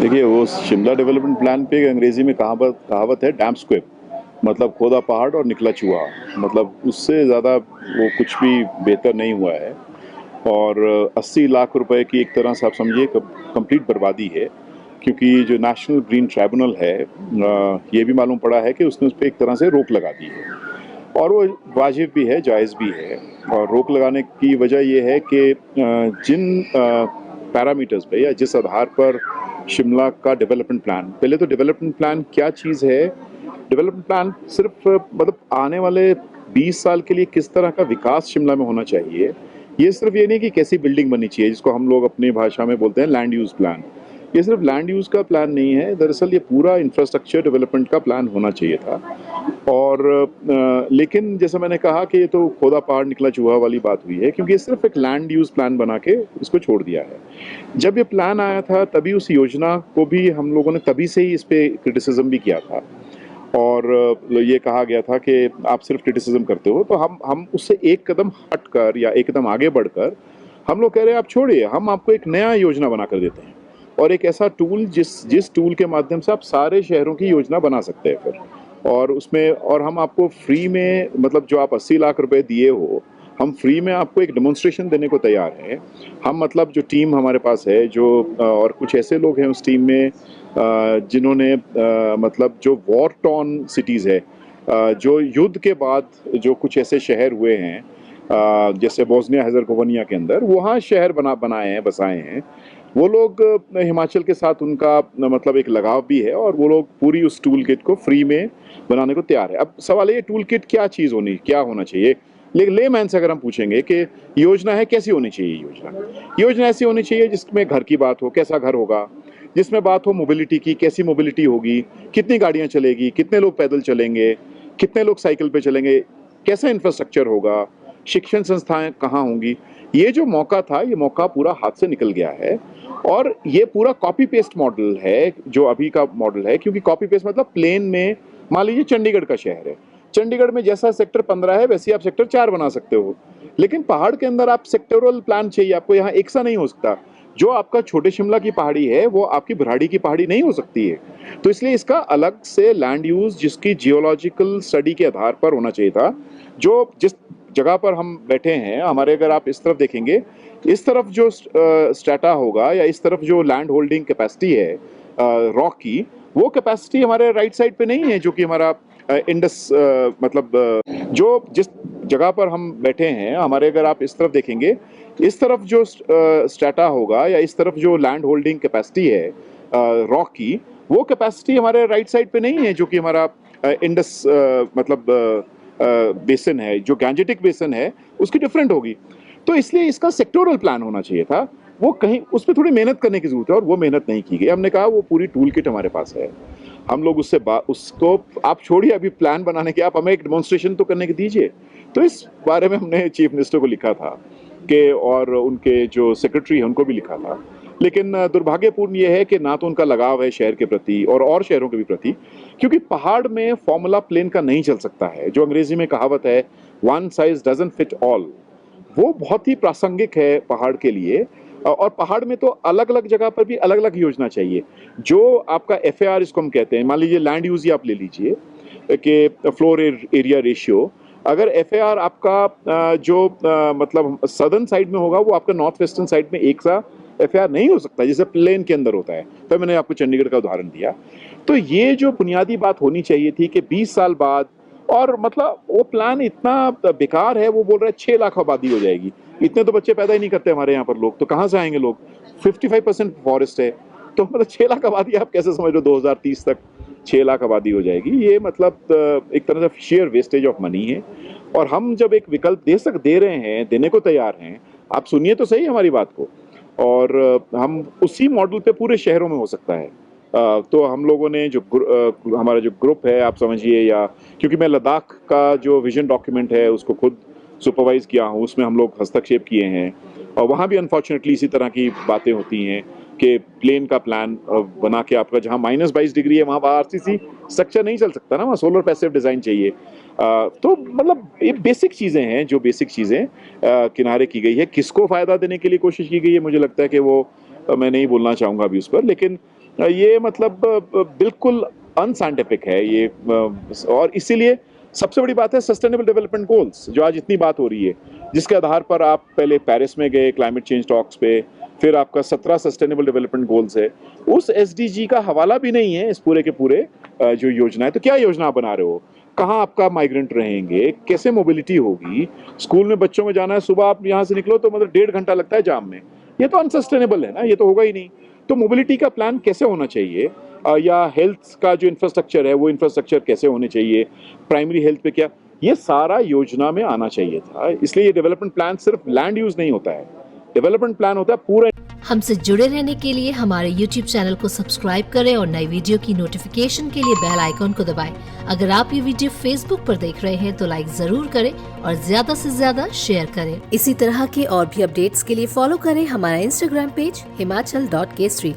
देखिए, वो Shimla development plan पे अंग्रेजी में कहावत कहावत है, डैम स्क्वेयर। मतलब खोदा पहाड़ और निकला चूहा। मतलब उससे ज़्यादा वो कुछ भी बेहतर नहीं हुआ है। और 80 लाख रुपए की एक तरह से आप समझिए कंप्लीट बर्बादी है। क्योंकि जो नेशनल ग्रीन ट्राइब्यूनल है, ये भी मालूम पड़ा है कि उसने उस पर एक तरह से रोक लगा दी है। और वो वाजिब भी है, जायज़ भी है। और रोक लगाने की वजह ये है कि जिन पैरामीटर्स पे या जिस आधार पर शिमला का डेवलपमेंट प्लान, पहले तो डेवलपमेंट प्लान क्या चीज़ है। डेवलपमेंट प्लान सिर्फ मतलब आने वाले 20 साल के लिए किस तरह का विकास शिमला में होना चाहिए। ये सिर्फ ये नहीं कि कैसी बिल्डिंग बननी चाहिए, जिसको हम लोग अपनी भाषा में बोलते हैं लैंड यूज़ प्लान। ये सिर्फ लैंड यूज़ का प्लान नहीं है, दरअसल ये पूरा इंफ्रास्ट्रक्चर डेवलपमेंट का प्लान होना चाहिए था। और लेकिन जैसे मैंने कहा कि ये तो खोदा पहाड़ निकला चूहा वाली बात हुई है, क्योंकि ये सिर्फ एक लैंड यूज़ प्लान बना के इसको छोड़ दिया है। जब ये प्लान आया था तभी उस योजना को भी हम लोगों ने तभी से ही इस पे क्रिटिसिज्म भी किया था। और ये कहा गया था कि आप सिर्फ क्रिटिसिज्म करते हो, तो हम उससे एक कदम हटकर या एक कदम आगे बढ़कर हम लोग कह रहे हैं आप छोड़िए, हम आपको एक नया योजना बना कर देते हैं। और एक ऐसा टूल जिस जिस टूल के माध्यम से आप सारे शहरों की योजना बना सकते हैं फिर। और उसमें और हम आपको फ्री में, मतलब जो आप 80 लाख रुपए दिए हो, हम फ्री में आपको एक डेमोन्स्ट्रेशन देने को तैयार हैं। हम मतलब जो टीम हमारे पास है, जो और कुछ ऐसे लोग हैं उस टीम में जिन्होंने मतलब जो वॉर टॉर्न सिटीज़ है, जो युद्ध के बाद जो कुछ ऐसे शहर हुए हैं, जैसे बोस्निया हर्ज़ेगोविना के अंदर वहाँ शहर बनाए हैं, बसाए हैं। वो लोग हिमाचल के साथ उनका मतलब एक लगाव भी है, और वो लोग पूरी उस टूल किट को फ्री में बनाने को तैयार है। अब सवाल है, ये टूल किट क्या होना चाहिए। लेकिन लेमैन से अगर हम पूछेंगे कि योजना है, कैसी होनी चाहिए योजना। योजना ऐसी होनी चाहिए जिसमें घर की बात हो, कैसा घर होगा। जिसमें बात हो मोबिलिटी की, कैसी मोबिलिटी होगी, कितनी गाड़ियाँ चलेगी, कितने लोग पैदल चलेंगे, कितने लोग साइकिल पे चलेंगे, कैसा इंफ्रास्ट्रक्चर होगा, शिक्षण संस्थाएं कहाँ होंगी। ये जो मौका था, ये मौका पूरा हाथ से निकल गया है। और ये पूरा कॉपी पेस्ट मॉडल है, जो अभी का मॉडल है। क्योंकि कॉपी पेस्ट मतलब प्लेन में, मान लीजिए चंडीगढ़ का शहर है, चंडीगढ़ में जैसा सेक्टर 15 है वैसे आप सेक्टर 4 बना सकते हो। लेकिन पहाड़ के अंदर आप सेक्टोरल प्लान चाहिए, आपको यहाँ एक सा नहीं हो सकता। जो आपका छोटे शिमला की पहाड़ी है वो आपकी भराड़ी की पहाड़ी नहीं हो सकती है। तो इसलिए इसका अलग से लैंड यूज, जिसकी जियोलॉजिकल स्टडी के आधार पर होना चाहिए था। जो जिस जगह पर हम बैठे हैं, हमारे अगर आप इस तरफ देखेंगे, इस तरफ जो स्ट्रेटा होगा या इस तरफ जो लैंड होल्डिंग कैपेसिटी है रॉक की, वो कैपेसिटी हमारे राइट साइड पे नहीं है, जो कि हमारा इंडस मतलब जो जिस जगह पर हम बैठे हैं, हमारे अगर आप इस तरफ देखेंगे, इस तरफ जो स्ट्रेटा होगा या इस तरफ जो लैंड होल्डिंग कैपेसिटी है रॉक की, वो कैपेसिटी हमारे राइट साइड पे नहीं है, जो कि हमारा इंडस मतलब बेसिन है, जो गैंजेटिक बेसिन है, उसकी डिफरेंट होगी। तो इसलिए इसका सेक्टोरल प्लान होना चाहिए था। वो कहीं उस पर थोड़ी मेहनत करने की जरूरत है, और वो मेहनत नहीं की गई। हमने कहा वो पूरी टूल किट हमारे पास है, हम लोग उसको आप छोड़िए अभी प्लान बनाने के, आप हमें एक डेमोन्स्ट्रेशन तो करने की दीजिए। तो इस बारे में हमने चीफ मिनिस्टर को लिखा था कि, और उनके जो सेक्रेटरी हैं उनको भी लिखा था। लेकिन दुर्भाग्यपूर्ण ये है कि ना तो उनका लगाव है शहर के प्रति और शहरों के भी प्रति। क्योंकि पहाड़ में फॉर्मूला प्लेन का नहीं चल सकता है। जो अंग्रेजी में कहावत है, one size doesn't fit all, वो बहुत ही प्रासंगिक है पहाड़ के लिए। और पहाड़ में तो अलग अलग जगह पर भी अलग अलग योजना चाहिए। जो आपका FAR इसको हम कहते हैं, मान लीजिए लैंड यूज ही आप ले लीजिए कि फ्लोर एरिया रेशियो। अगर FAR आपका जो मतलब सदर्न साइड में होगा, वो आपका नॉर्थ वेस्टर्न साइड में एक सा FAR नहीं हो सकता, जैसे प्लेन के अंदर होता है। तो मैंने आपको चंडीगढ़ का उदाहरण दिया। तो ये जो बुनियादी बात होनी चाहिए थी कि 20 साल बाद, और मतलब वो प्लान इतना बेकार है। वो बोल रहे हैं 6 लाख आबादी हो जाएगी। इतने तो बच्चे पैदा ही नहीं करते हमारे यहाँ पर लोग, तो कहाँ से आएंगे लोग। 55% फॉरेस्ट है, तो मतलब 6 लाख आबादी आप कैसे समझ लो 2030 तक 6 लाख आबादी हो जाएगी। ये मतलब एक तरह से शेयर वेस्टेज ऑफ मनी है। और हम जब एक विकल्प दे रहे हैं, देने को तैयार हैं, आप सुनिए तो सही हमारी बात को। और हम उसी मॉडल पे पूरे शहरों में हो सकता है। तो हम लोगों ने जो हमारा जो ग्रुप है, आप समझिए, या क्योंकि मैं लद्दाख का जो विजन डॉक्यूमेंट है उसको खुद सुपरवाइज किया हूँ, उसमें हम लोग हस्तक्षेप किए हैं। और वहाँ भी अनफॉर्चुनेटली इसी तरह की बातें होती हैं कि प्लेन का प्लान बना के आपका जहाँ -22 डिग्री है, वहाँ RCC स्ट्रक्चर नहीं चल सकता ना, वहाँ सोलर पैसिव डिज़ाइन चाहिए। तो मतलब ये बेसिक चीज़ें हैं, जो बेसिक चीज़ें किनारे की गई है। किसको फ़ायदा देने के लिए कोशिश की गई है, मुझे लगता है कि वो मैं नहीं बोलना चाहूँगा अभी उस पर। लेकिन ये मतलब बिल्कुल अनसाइंटिफिक है ये, और इसीलिए सबसे बड़ी बात है सस्टेनेबल डेवलपमेंट गोल्स, जो आज इतनी बात हो रही है, जिसके आधार पर आप पहले पेरिस में गए क्लाइमेट चेंज टॉक्स पे, फिर आपका 17 सस्टेनेबल डेवलपमेंट गोल्स है, उस एसडीजी का हवाला भी नहीं है इस पूरे के पूरे जो योजना है। तो क्या योजना बना रहे हो, कहाँ आपका माइग्रेंट रहेंगे, कैसे मोबिलिटी होगी, स्कूल में बच्चों में जाना है, सुबह आप यहाँ से निकलो तो मतलब 1.5 घंटा लगता है जाम में, ये तो अनसस्टेनेबल है ना, ये तो होगा ही नहीं। तो मोबिलिटी का प्लान कैसे होना चाहिए, या हेल्थ का जो इंफ्रास्ट्रक्चर है वो इंफ्रास्ट्रक्चर कैसे होने चाहिए, प्राइमरी हेल्थ पे क्या, ये सारा योजना में आना चाहिए था। इसलिए ये डेवलपमेंट प्लान सिर्फ लैंड यूज नहीं होता है, डेवलपमेंट प्लान होता है पूरा। हमसे जुड़े रहने के लिए हमारे YouTube चैनल को सब्सक्राइब करें और नई वीडियो की नोटिफिकेशन के लिए बेल आइकॉन को दबाएं। अगर आप ये वीडियो Facebook पर देख रहे हैं तो लाइक जरूर करें और ज्यादा से ज्यादा शेयर करें। इसी तरह के और भी अपडेट्स के लिए फॉलो करें हमारा Instagram पेज himachal.kesri।